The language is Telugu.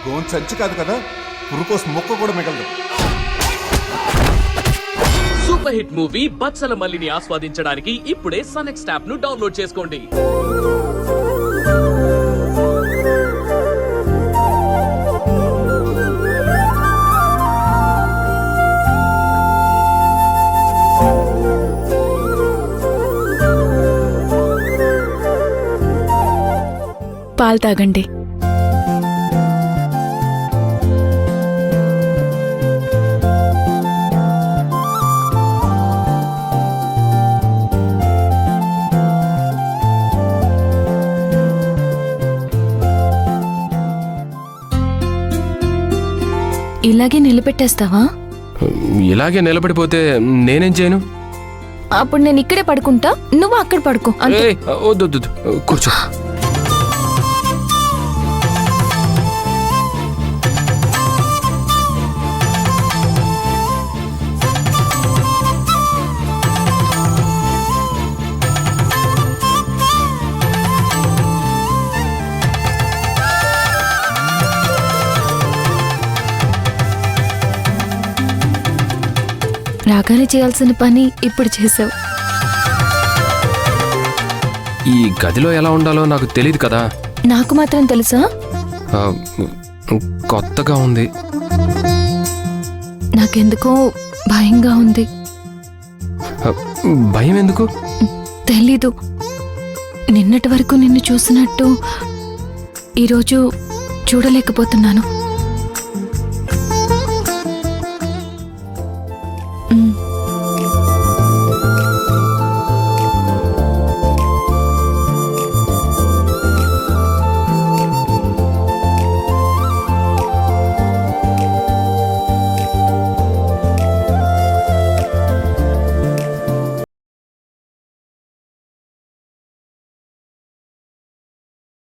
గోన్ సంచి కాదు కదా, పురుకోస్ మొక్క కూడా మిగలదు. సూపర్ హిట్ మూవీ బత్సల మల్లిని ఆస్వాదించడానికి ఇప్పుడే సనెక్స్ట్ యాప్ ను డౌన్లోడ్ చేసుకోండి. పాలు తాగండి. ఇలాగే నిలబెట్టేస్తావా? ఇలాగే నిలబడిపోతే నేనేం చేయను? అప్పుడు నేను ఇక్కడే పడుకుంటా, నువ్వు అక్కడ పడుకో. అంతే. ఏయ్, వద్దు వద్దు, కూర్చో. రాగానే చేయాల్సిన పని ఇప్పుడు చేసావు. ఈ గదిలో ఎలా ఉండాలో నాకు తెలియదు కదా. నాకు మాత్రం తెలుసా? ఆ, కొత్తగా ఉంది. నాకెందుకో భయంగా ఉంది. ఆ, భయం ఎందుకు? తెలీదు. నిన్నటి వరకు నిన్ను చూసినట్టు ఈరోజు చూడలేకపోతున్నాను.